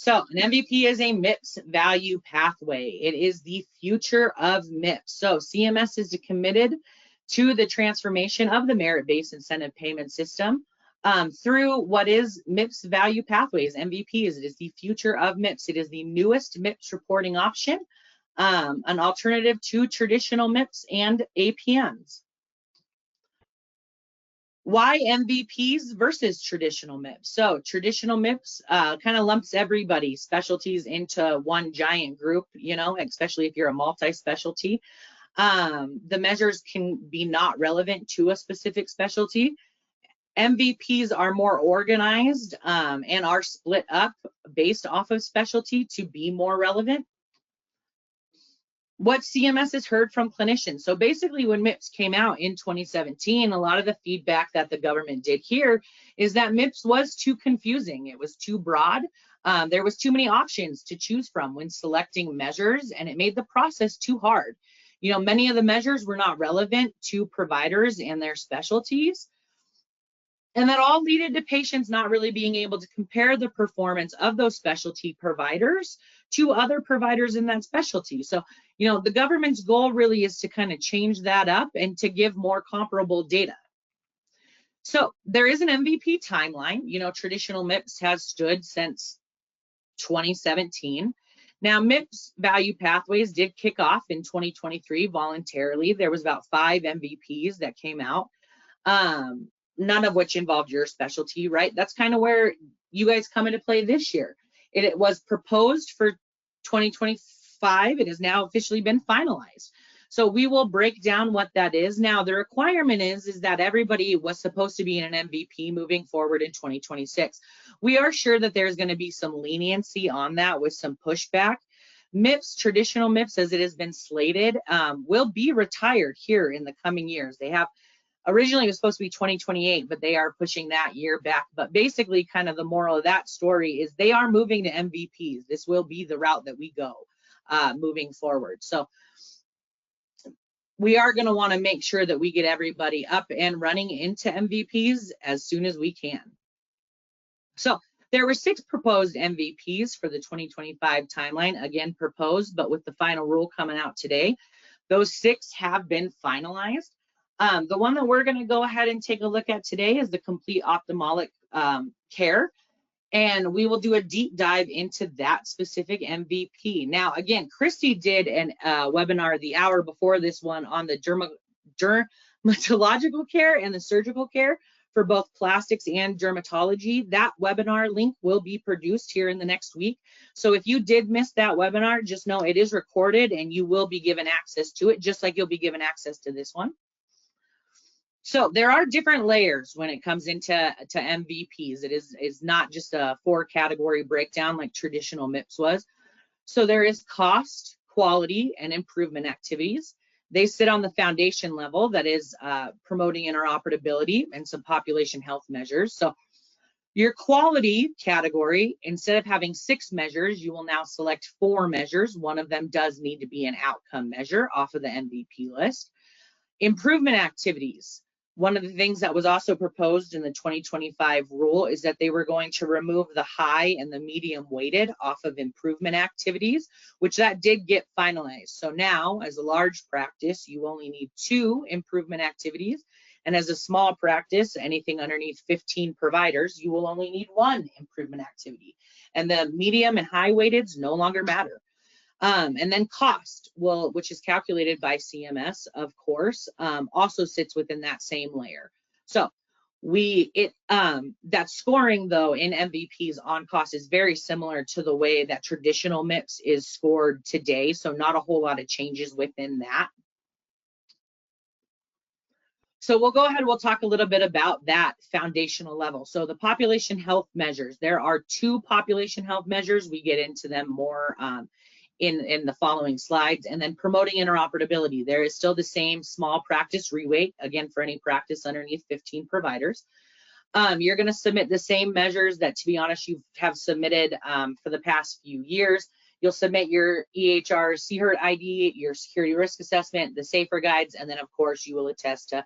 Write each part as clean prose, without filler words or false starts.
So an MVP is a MIPS value pathway. It is the future of MIPS. So CMS is committed to the transformation of the merit-based incentive payment system through what is MIPS Value Pathways, MVPs. It is the future of MIPS. It is the newest MIPS reporting option, an alternative to traditional MIPS and APMs. Why MVPs versus traditional MIPS? So traditional MIPS kind of lumps everybody's specialties into one giant group, you know, especially if you're a multi-specialty. The measures can be not relevant to a specific specialty. MVPs are more organized and are split up based off of specialty to be more relevant. What CMS has heard from clinicians. So basically when MIPS came out in 2017, a lot of the feedback that the government did here is that MIPS was too confusing. It was too broad. There was too many options to choose from when selecting measures, and it made the process too hard. You know, many of the measures were not relevant to providers and their specialties. And that all led to patients not really being able to compare the performance of those specialty providers to other providers in that specialty. So, you know, the government's goal really is to kind of change that up and to give more comparable data. So there is an MVP timeline. You know, traditional MIPS has stood since 2017. Now, MIPS Value Pathways did kick off in 2023 voluntarily. There was about 5 MVPs that came out. None of which involved your specialty, right? That's kind of where you guys come into play this year. It was proposed for 2025. It has now officially been finalized. So we will break down what that is. Now, the requirement is that everybody was supposed to be in an MVP moving forward in 2026. We are sure that there's going to be some leniency on that with some pushback. MIPS, traditional MIPS, as it has been slated, will be retired here in the coming years. They have originally it was supposed to be 2028, but they are pushing that year back. But basically, kind of the moral of that story is they are moving to MVPs. This will be the route that we go moving forward. So we are going to want to make sure that we get everybody up and running into MVPs as soon as we can. So there were 6 proposed MVPs for the 2025 timeline, again proposed, but with the final rule coming out today, those 6 have been finalized. The one that we're going to go ahead and take a look at today is the complete ophthalmic care, and we will do a deep dive into that specific MVP. Now, again, Christy did an webinar the hour before this one on the dermatological care and the surgical care for both plastics and dermatology. That webinar link will be produced here in the next week. So if you did miss that webinar, just know it is recorded and you will be given access to it, just like you'll be given access to this one. So there are different layers when it comes into MVPs. It is not just a 4-category breakdown like traditional MIPS was. So there is cost, quality, and improvement activities. They sit on the foundation level, that is promoting interoperability and some population health measures. So your quality category, instead of having 6 measures, you will now select 4 measures. One of them does need to be an outcome measure off of the MVP list. Improvement activities. One of the things that was also proposed in the 2025 rule is that they were going to remove the high and the medium weighted off of improvement activities, which that did get finalized. So now, as a large practice, you only need 2 improvement activities. And as a small practice, anything underneath 15 providers, you will only need 1 improvement activity. And the medium and high weighteds no longer matter. And then cost, which is calculated by CMS, of course, also sits within that same layer. So that scoring though in MVPs on cost is very similar to the way that traditional MIPS is scored today. So not a whole lot of changes within that. So we'll go ahead, we'll talk a little bit about that foundational level. So the population health measures, there are 2 population health measures. We get into them more in the following slides. And then promoting interoperability. There is still the same small practice reweight, again, for any practice underneath 15 providers. You're going to submit the same measures that, to be honest, you have submitted for the past few years. You'll submit your EHR CHERT ID, your security risk assessment, the SAFER guides, and then, of course, you will attest to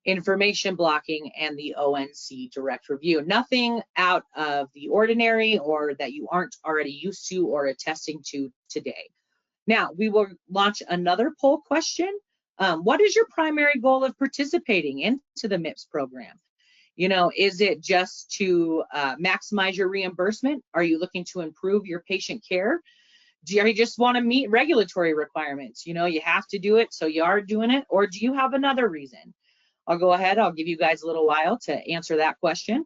information blocking, and the ONC direct review. Nothing out of the ordinary or that you aren't already used to or attesting to today. Now, we will launch another poll question. What is your primary goal of participating into the MIPS program? You know, is it just to maximize your reimbursement? Are you looking to improve your patient care? Do you just want to meet regulatory requirements? You know, you have to do it, so you are doing it, or do you have another reason? I'll go ahead, I'll give you guys a little while to answer that question.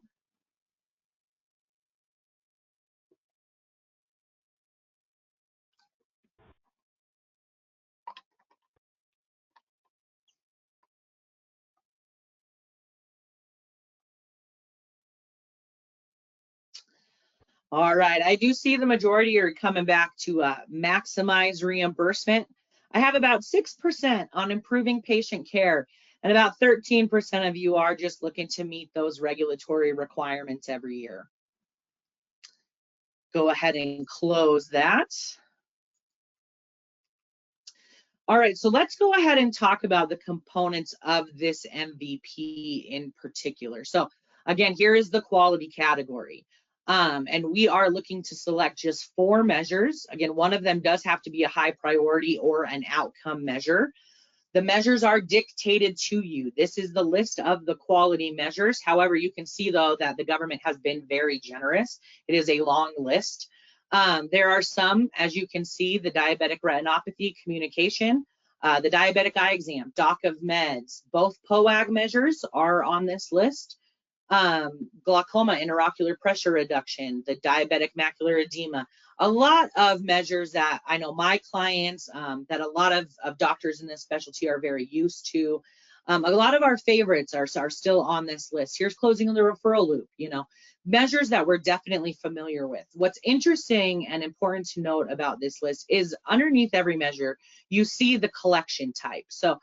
All right, I do see the majority are coming back to maximize reimbursement. I have about 6% on improving patient care, and about 13% of you are just looking to meet those regulatory requirements every year. Go ahead and close that. All right, so let's go ahead and talk about the components of this MVP in particular. So again, here is the quality category. And we are looking to select just 4 measures. Again, one of them does have to be a high priority or an outcome measure. The measures are dictated to you. This is the list of the quality measures. However, you can see though that the government has been very generous. It is a long list. There are some, as you can see, the diabetic retinopathy communication, the diabetic eye exam, doc of meds, both POAG measures are on this list. Glaucoma, intraocular pressure reduction, the diabetic macular edema, a lot of measures that I know my clients, that a lot of doctors in this specialty are very used to. A lot of our favorites are still on this list. Here's closing the referral loop, you know, measures that we're definitely familiar with. What's interesting and important to note about this list is underneath every measure, you see the collection type. So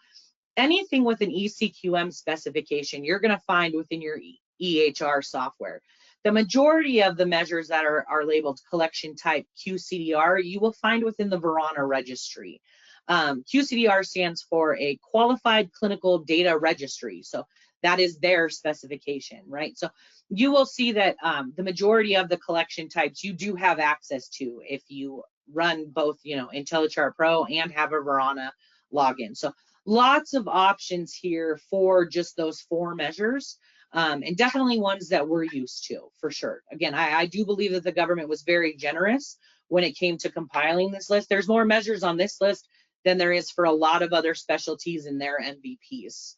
anything with an ECQM specification, you're going to find within your EHR software. The majority of the measures that are labeled collection type QCDR, you will find within the Verana registry. QCDR stands for a Qualified Clinical Data Registry. So that is their specification, right? So you will see that the majority of the collection types you do have access to if you run both, you know, IntelliChart Pro and have a Verana login. So lots of options here for just those 4 measures. And definitely ones that we're used to, for sure. Again, I do believe that the government was very generous when it came to compiling this list. There's more measures on this list than there is for a lot of other specialties in their MVPs,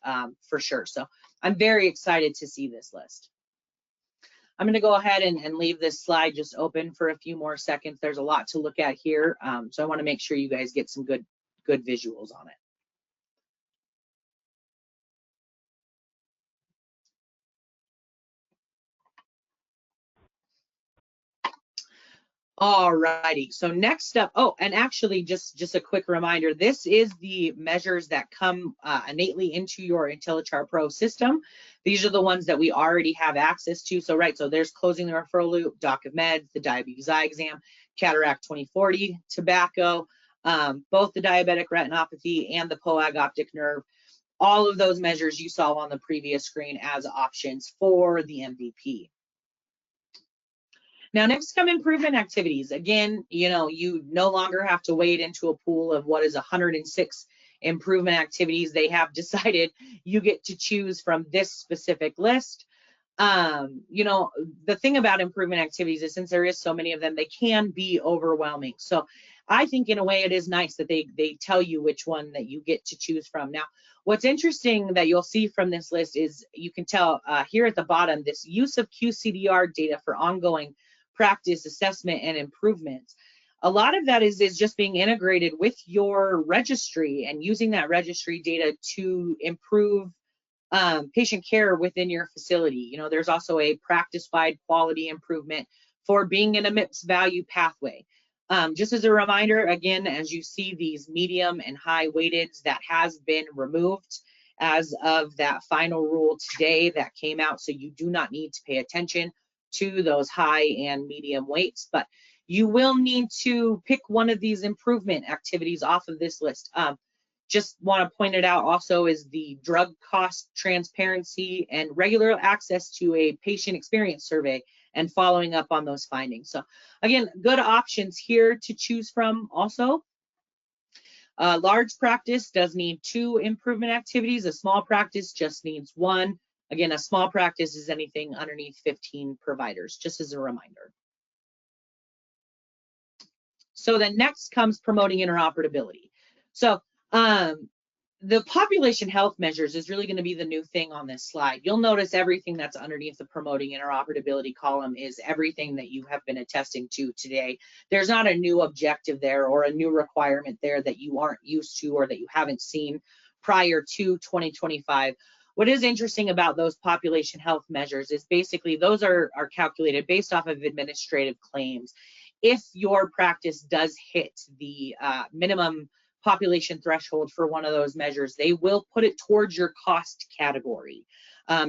for sure. So I'm very excited to see this list. I'm going to go ahead and leave this slide just open for a few more seconds. There's a lot to look at here, so I want to make sure you guys get some good visuals on it. All righty, so next up, oh, and actually just a quick reminder, this is the measures that come innately into your IntelliChart Pro system. These are the ones that we already have access to. So right, so there's closing the referral loop, doc of meds, the diabetes eye exam, cataract 2040, tobacco, both the diabetic retinopathy and the POAG optic nerve. All of those measures you saw on the previous screen as options for the MVP. Now, next come improvement activities. Again, you know, you no longer have to wade into a pool of what is 106 improvement activities. They have decided you get to choose from this specific list. You know, the thing about improvement activities is since there is so many of them, they can be overwhelming. So I think in a way it is nice that they tell you which one that you get to choose from. Now, what's interesting that you'll see from this list is you can tell here at the bottom, this use of QCDR data for ongoing practice assessment and improvements. A lot of that is just being integrated with your registry and using that registry data to improve patient care within your facility. You know, there's also a practice-wide quality improvement for being in a MIPS value pathway. Just as a reminder, again, as you see these medium and high weighteds, that has been removed as of that final rule today that came out. So you do not need to pay attention to those high and medium weights, but you will need to pick one of these improvement activities off of this list. Just want to point it out also is the drug cost transparency and regular access to a patient experience survey and following up on those findings. So again, good options here to choose from also. Large practice does need 2 improvement activities. A small practice just needs 1. Again, a small practice is anything underneath 15 providers, just as a reminder. So then next comes promoting interoperability. So the population health measures is really going to be the new thing on this slide. You'll notice everything that's underneath the promoting interoperability column is everything that you have been attesting to today. There's not a new objective there or a new requirement there that you aren't used to or that you haven't seen prior to 2025. What is interesting about those population health measures is basically those are calculated based off of administrative claims. If your practice does hit the minimum population threshold for one of those measures, they will put it towards your cost category.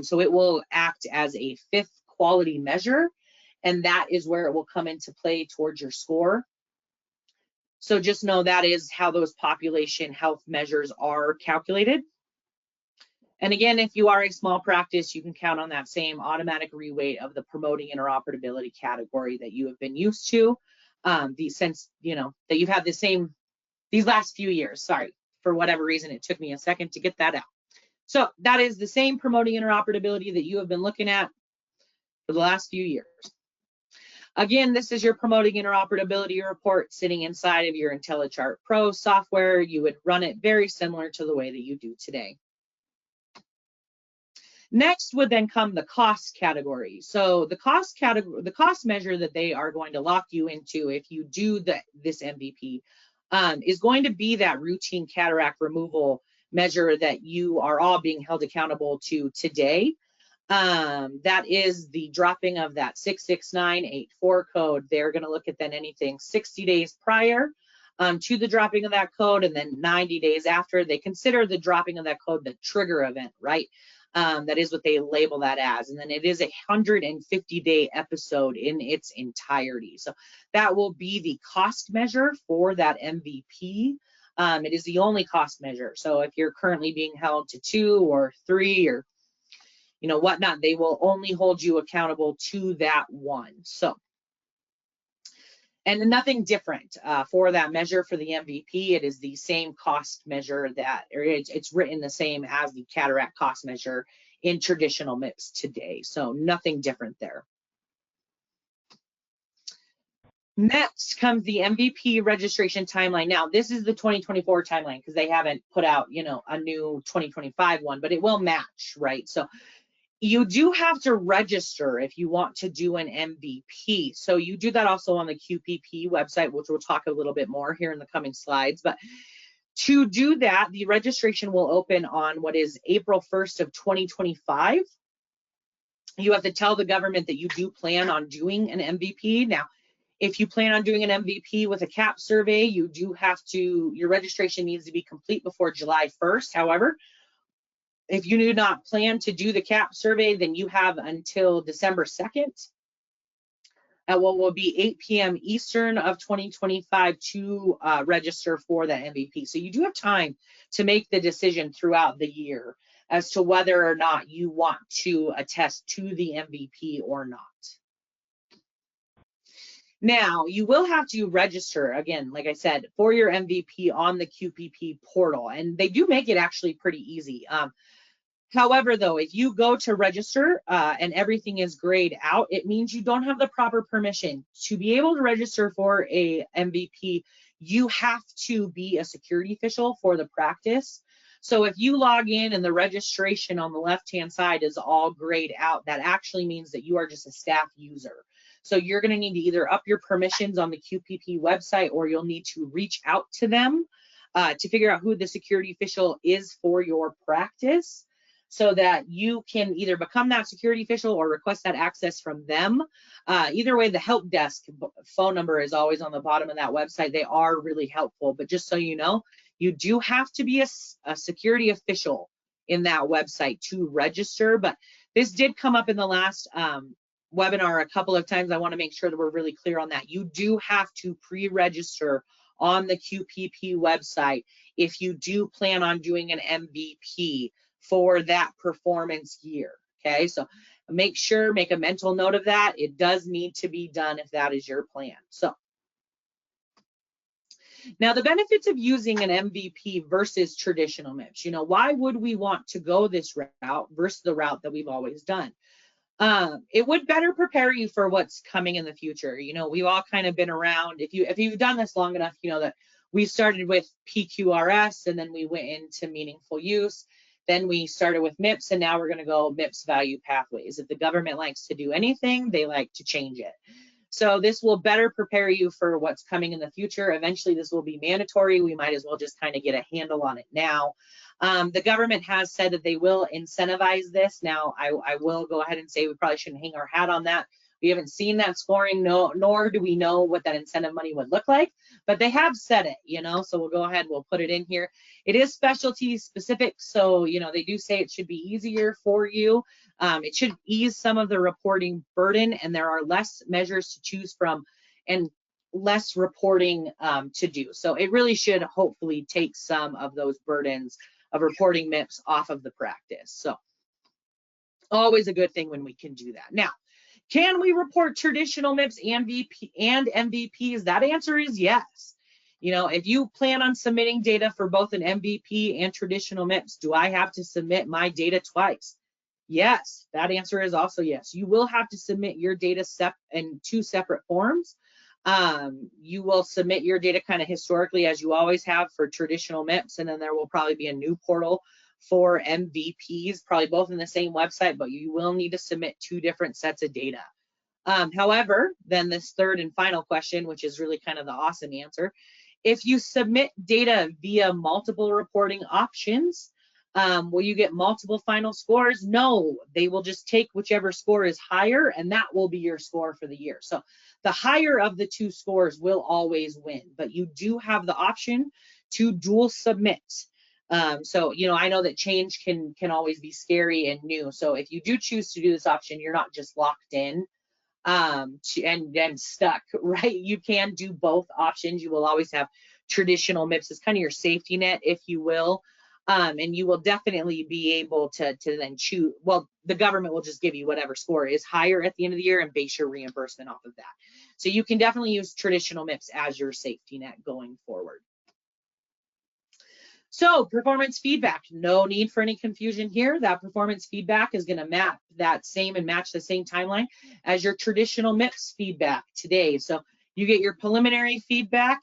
So it will act as a 5th quality measure, and that is where it will come into play towards your score. So just know that is how those population health measures are calculated. And again, if you are a small practice, you can count on that same automatic reweight of the promoting interoperability category that you have been used to since, you know, that you've had the same these last few years. Sorry, for whatever reason, it took me a second to get that out. So that is the same promoting interoperability that you have been looking at for the last few years. Again, this is your promoting interoperability report sitting inside of your IntelliChart Pro software. You would run it very similar to the way that you do today. Next would then come the cost category. So the cost category, the cost measure that they are going to lock you into if you do this MVP is going to be that routine cataract removal measure that you are all being held accountable to today. That is the dropping of that 66984 code. They're going to look at then anything 60 days prior to the dropping of that code, and then 90 days after. They consider the dropping of that code the trigger event, right? That is what they label that as. And then it is a 150-day episode in its entirety. So that will be the cost measure for that MVP. It is the only cost measure. So if you're currently being held to 2 or 3 or whatnot, they will only hold you accountable to that one. So, and nothing different for that measure for the MVP. It is the same cost measure it's written the same as the cataract cost measure in traditional MIPS today. So nothing different there. Next comes the MVP registration timeline. Now, this is the 2024 timeline because they haven't put out, a new 2025 one, but it will match, right? So you do have to register if you want to do an MVP. So you do that also on the QPP website, which we'll talk a little bit more here in the coming slides. But to do that, the registration will open on what is April 1st of 2025. You have to tell the government that you do plan on doing an MVP. Now, if you plan on doing an MVP with a CAP survey, you do have to, your registration needs to be complete before July 1st. However, if you do not plan to do the CAP survey, then you have until December 2nd at what will be 8 p.m. Eastern of 2025 to register for that MVP. So you do have time to make the decision throughout the year as to whether or not you want to attest to the MVP or not. Now, you will have to register, again, like I said, for your MVP on the QPP portal, and they do make it actually pretty easy. However, though, if you go to register and everything is grayed out, it means you don't have the proper permission. To be able to register for a MVP, you have to be a security official for the practice. So if you log in and the registration on the left-hand side is all grayed out, that actually means that you are just a staff user. So you're going to need to either up your permissions on the QPP website, or you'll need to reach out to them to figure out who the security official is for your practice, so that you can either become that security official or request that access from them. Either way, the help desk phone number is always on the bottom of that website. They are really helpful, but just so you know, you do have to be a security official in that website to register. But this did come up in the last webinar a couple of times. I want to make sure that we're really clear on that. You do have to pre-register on the QPP website if you do plan on doing an MVP for that performance year. Okay, so make a mental note of that. It does need to be done if that is your plan. So now the benefits of using an MVP versus traditional MIPS. You know, why would we want to go this route versus the route that we've always done? It would better prepare you for what's coming in the future. You know, we've all kind of been around. If you've done this long enough, you know that we started with PQRS and then we went into meaningful use. Then we started with MIPS and now we're going to go MIPS Value Pathways. If the government likes to do anything, they like to change it. So this will better prepare you for what's coming in the future. Eventually this will be mandatory. We might as well just kind of get a handle on it now. The government has said that they will incentivize this. Now, I will go ahead and say we probably shouldn't hang our hat on that. We haven't seen that scoring, nor do we know what that incentive money would look like, but they have said it, you know, so we'll go ahead, we'll put it in here. It is specialty specific, so, you know, they do say it should be easier for you. It should ease some of the reporting burden, and there are less measures to choose from and less reporting to do. So it really should hopefully take some of those burdens of reporting MIPS off of the practice. So always a good thing when we can do that. Now, can we report traditional MIPS and MVPs? That answer is yes. You know, if you plan on submitting data for both an MVP and traditional MIPS, do I have to submit my data twice? Yes, that answer is also yes. You will have to submit your data in two separate forms. You will submit your data kind of historically as you always have for traditional MIPS, and then there will probably be a new portal for MVPs, probably both in the same website, but you will need to submit two different sets of data. However, then this third and final question, which is really kind of the awesome answer, if you submit data via multiple reporting options, will you get multiple final scores? No, they will just take whichever score is higher, and that will be your score for the year. So the higher of the two scores will always win, but you do have the option to dual submit. So, you know, I know that change can always be scary and new. So if you do choose to do this option, you're not just locked in and stuck, right? You can do both options. You will always have traditional MIPS as kind of your safety net, if you will. And you will definitely be able to then choose. Well, the government will just give you whatever score is higher at the end of the year and base your reimbursement off of that. So you can definitely use traditional MIPS as your safety net going forward. So performance feedback, no need for any confusion here. That performance feedback is going to map that same and match the same timeline as your traditional MIPS feedback today. So you get your preliminary feedback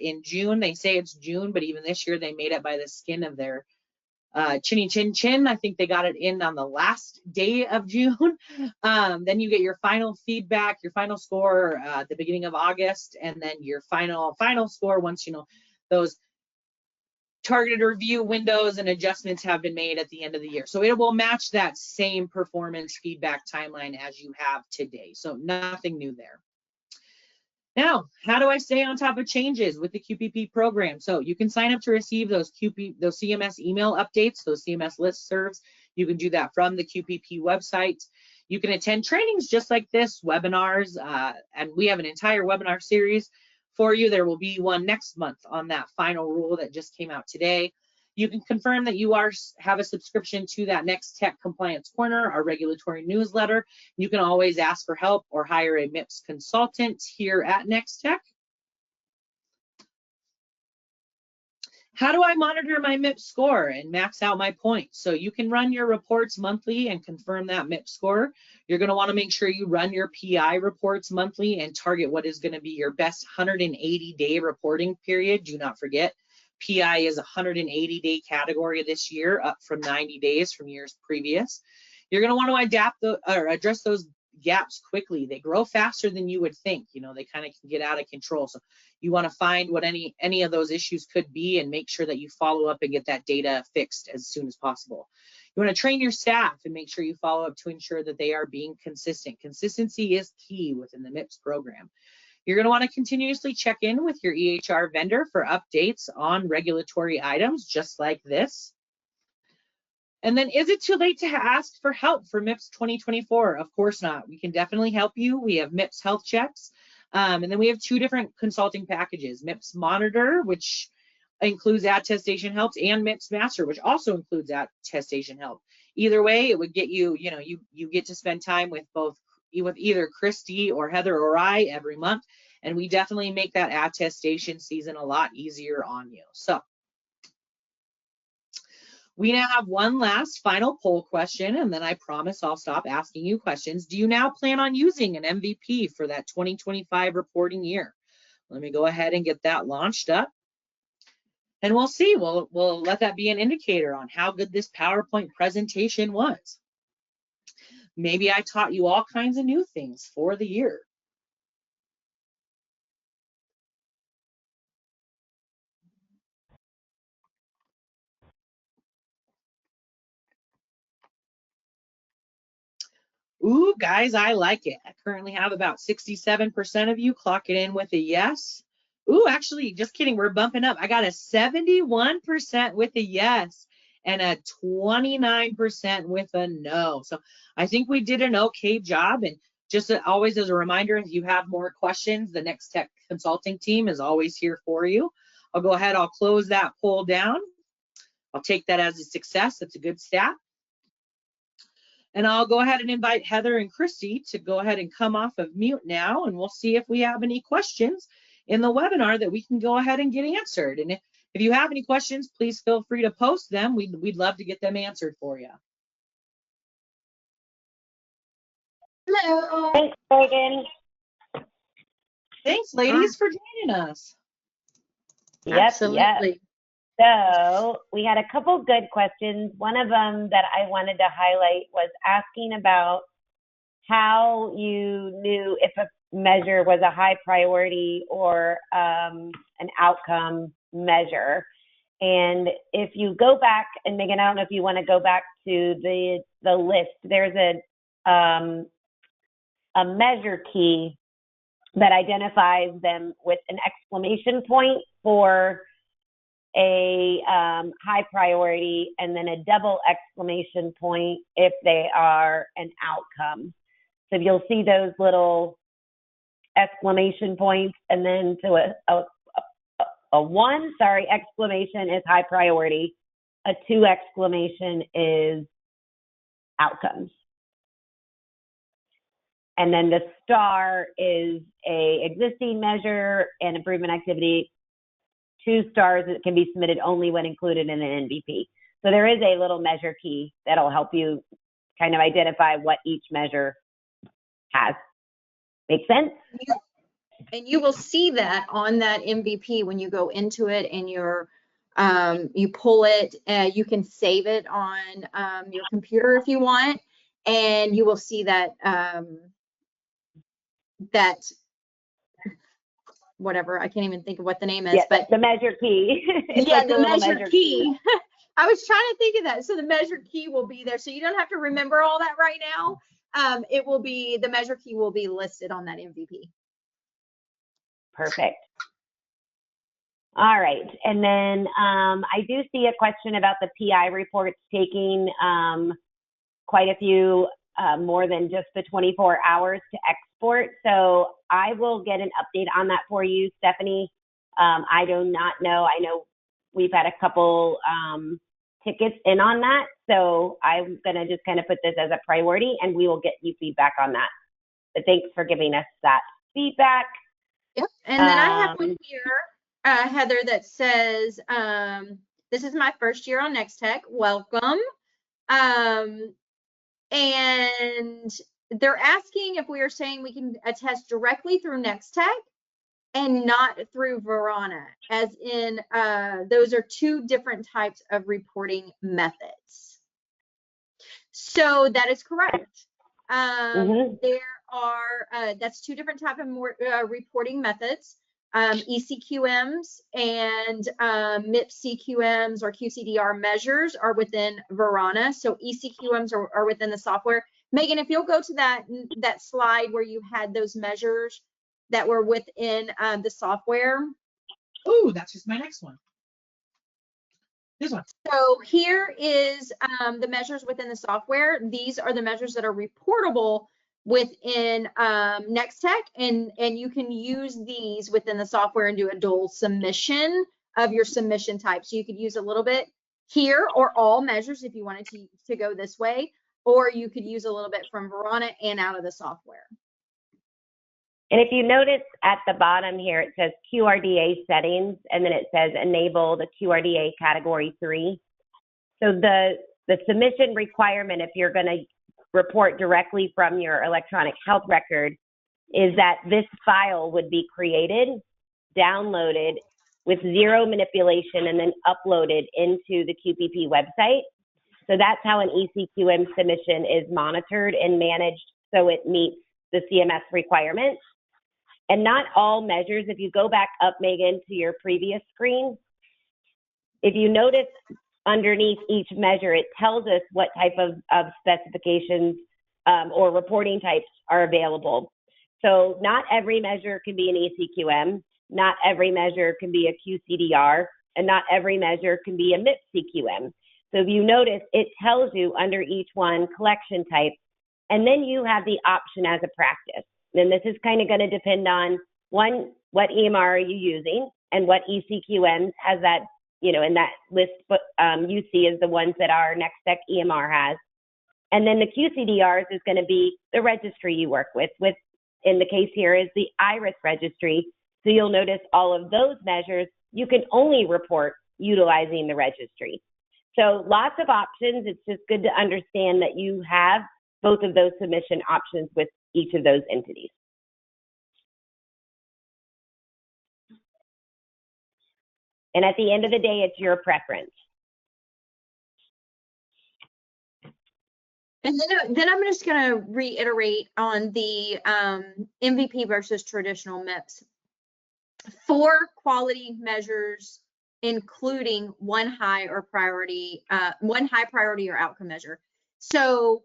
in June. They say it's June, but even this year they made it by the skin of their chinny chin chin. I think they got it in on the last day of June. Then you get your final feedback, your final score at the beginning of August, and then your final score once, you know, those targeted review windows and adjustments have been made at the end of the year. So it will match that same performance feedback timeline as you have today. So nothing new there. Now, how do I stay on top of changes with the QPP program? So you can sign up to receive those CMS email updates, those CMS listservs. You can do that from the QPP website. You can attend trainings just like this, webinars, and we have an entire webinar series for you. There will be one next month on that final rule that just came out today. You can confirm that you have a subscription to that Next Tech Compliance Corner, our regulatory newsletter. You can always ask for help or hire a MIPS consultant here at Next Tech. How do I monitor my MIPS score and max out my points? So you can run your reports monthly and confirm that MIPS score. You're going to want to make sure you run your PI reports monthly and target what is going to be your best 180-day reporting period. Do not forget, PI is a 180-day category this year, up from 90 days from years previous. You're going to want to adapt or address those gaps quickly. They grow faster than you would think. You know, they kind of can get out of control. So you want to find what any of those issues could be and make sure that you follow up and get that data fixed as soon as possible. You want to train your staff and make sure you follow up to ensure that they are being consistent. Consistency is key within the MIPS program. You're going to want to continuously check in with your EHR vendor for updates on regulatory items just like this. And then, is it too late to ask for help for MIPS 2024? Of course not. We can definitely help you. We have MIPS health checks. And then we have 2 different consulting packages, MIPS Monitor, which includes attestation helps, and MIPS Master, which also includes attestation help. Either way, it would get you, you get to spend time with either Christy or Heather or I every month. And we definitely make that attestation season a lot easier on you. So we now have one last final poll question, and then I promise I'll stop asking you questions. Do you now plan on using an MVP for that 2025 reporting year? Let me go ahead and get that launched up. And we'll see, we'll let that be an indicator on how good this PowerPoint presentation was. Maybe I taught you all kinds of new things for the year. Ooh, guys, I like it. I currently have about 67% of you clock it in with a yes. Ooh, actually, just kidding, we're bumping up. I got a 71% with a yes and a 29% with a no. So I think we did an okay job. And just always as a reminder, if you have more questions, the Next Tech consulting team is always here for you. I'll go ahead, I'll close that poll down. I'll take that as a success. That's a good stat. And I'll go ahead and invite Heather and Christy to go ahead and come off of mute now, and we'll see if we have any questions in the webinar that we can go ahead and get answered. And if you have any questions, please feel free to post them. We'd love to get them answered for you. Hello. Thanks, Megan. Thanks, ladies, for joining us. Yep, absolutely. Yep. So we had a couple good questions. One of them that I wanted to highlight was asking about how you knew if a measure was a high priority or an outcome measure. And if you go back, and Megan, I don't know if you want to go back to the list, there's a measure key that identifies them with an exclamation point for a high priority, and then a double exclamation point if they are an outcome. So you'll see those little exclamation points, and then to a 1, exclamation is high priority. A 2 exclamation is outcomes. And then the star is a existing measure and improvement activity. 2 stars that can be submitted only when included in an MVP. So there is a little measure key that'll help you kind of identify what each measure has. Make sense? And you will see that on that MVP when you go into it and you pull it. You can save it on your computer if you want, and you will see that whatever, I can't even think of what the name is, yeah, but the measure key. Yeah, like the measure key. I was trying to think of that. So the measure key will be there. So you don't have to remember all that right now. It will be, the measure key will be listed on that MVP. Perfect. All right. And then I do see a question about the PI reports taking quite a few more than just the 24 hours to export. So I will get an update on that for you, Stephanie. I do not know. I know we've had a couple tickets in on that. So I'm going to just kind of put this as a priority, and we will get you feedback on that. But thanks for giving us that feedback. Yep. And then I have one here, Heather, that says, this is my first year on Next Tech. Welcome. And they're asking if we are saying we can attest directly through Next Tech and not through Verana, as in those are 2 different types of reporting methods. So that is correct. There are, that's 2 different types of reporting methods. ECQMs and MIPS CQMs or QCDR measures are within Verana. So ECQMs are within the software. Megan, if you'll go to that slide where you had those measures that were within the software. Oh, that's just my next one. This one. So here is the measures within the software. These are the measures that are reportable within NextTech, and you can use these within the software and do a dual submission of your submission type. So you could use a little bit here or all measures if you wanted to go this way, or you could use a little bit from Verana and out of the software. And if you notice at the bottom here, it says QRDA settings, and then it says enable the QRDA category 3. So the submission requirement, if you're going to report directly from your electronic health record, is that this file would be created, downloaded with zero manipulation, and then uploaded into the QPP website. So that's how an ECQM submission is monitored and managed so it meets the CMS requirements. And not all measures, if you go back up, Megan, to your previous screen, if you notice underneath each measure, it tells us what type of specifications or reporting types are available. So not every measure can be an ECQM, not every measure can be a QCDR, and not every measure can be a MIPS CQM. So if you notice, it tells you under each one collection type, and then you have the option as a practice. Then this is kind of going to depend on, one, what EMR are you using, and what ECQMs has that, you know, in that list you see is the ones that our NextTech EMR has. And then the QCDRs is going to be the registry you work with, in the case here is the IRIS registry. So you'll notice all of those measures, you can only report utilizing the registry. So lots of options. It's just good to understand that you have both of those submission options with each of those entities. And at the end of the day, it's your preference. And then I'm just going to reiterate on the MVP versus traditional MIPS. 4 quality measures, including one high priority or outcome measure. So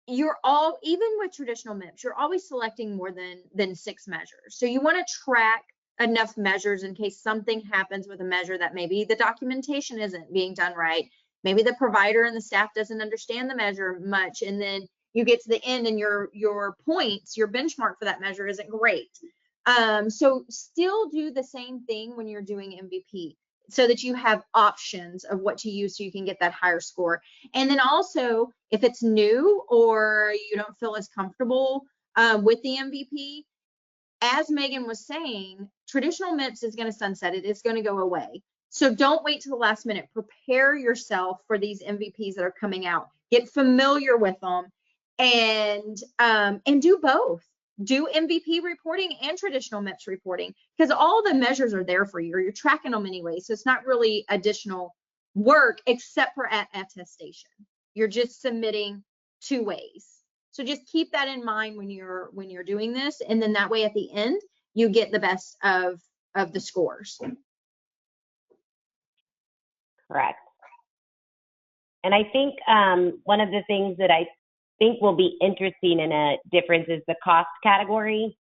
you're even with traditional MIPS, you're always selecting more than 6 measures. So you want to track enough measures in case something happens with a measure that maybe the documentation isn't being done right. Maybe the provider and the staff doesn't understand the measure much, and then you get to the end and your points, your benchmark for that measure isn't great. So still do the same thing when you're doing MVP, so that you have options of what to use so you can get that higher score. And then also, if it's new or you don't feel as comfortable with the MVP, as Megan was saying, traditional MIPS is going to sunset. It is going to go away. So don't wait till the last minute. Prepare yourself for these MVPs that are coming out. Get familiar with them, and do both. Do MVP reporting and traditional MIPS reporting, because all the measures are there for you, or you're tracking them anyway. So it's not really additional work except for at attestation. You're just submitting 2 ways. So just keep that in mind when you're doing this, and then that way at the end you get the best of the scores. Correct. And I think one of the things that I think will be interesting in a difference is the cost category.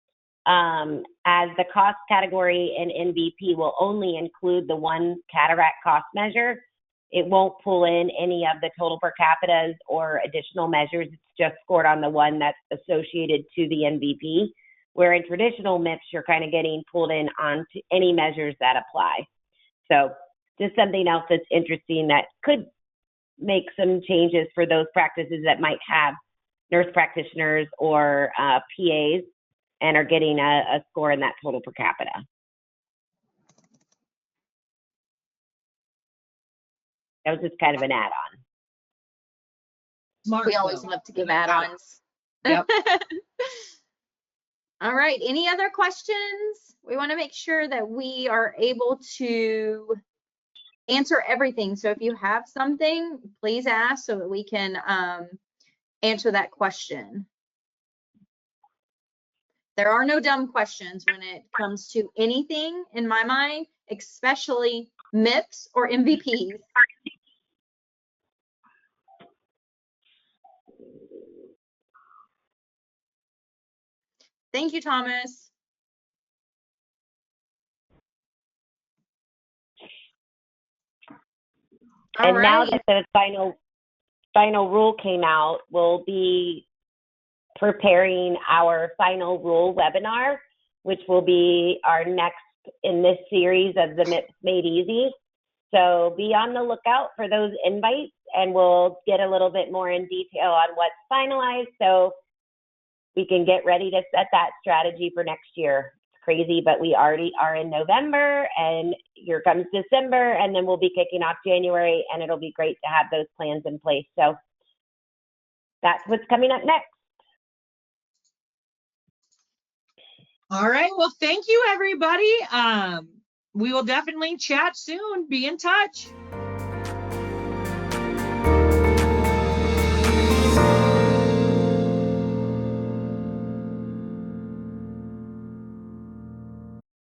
As the cost category in MVP will only include the one cataract cost measure, it won't pull in any of the total per capitas or additional measures. It's just scored on the one that's associated to the MVP, where in traditional MIPS, you're kind of getting pulled in onto any measures that apply. So just something else that's interesting that could make some changes for those practices that might have nurse practitioners or PAs and are getting a score in that total per capita. That was just kind of an add-on. We always love to give add-ons. Yep. All right, any other questions? We want to make sure that we are able to answer everything. So if you have something, please ask so that we can answer that question. There are no dumb questions when it comes to anything in my mind, especially MIPS or MVPs. Thank you, Thomas. And now that the final rule came out, we'll be preparing our final rule webinar, which will be our next in this series of the MIPS Made Easy. So be on the lookout for those invites, and we'll get a little bit more in detail on what's finalized so we can get ready to set that strategy for next year. It's crazy, but we already are in November, and here comes December, and then we'll be kicking off January, and it'll be great to have those plans in place. So that's what's coming up next. All right. Well, thank you, everybody. We will definitely chat soon. Be in touch.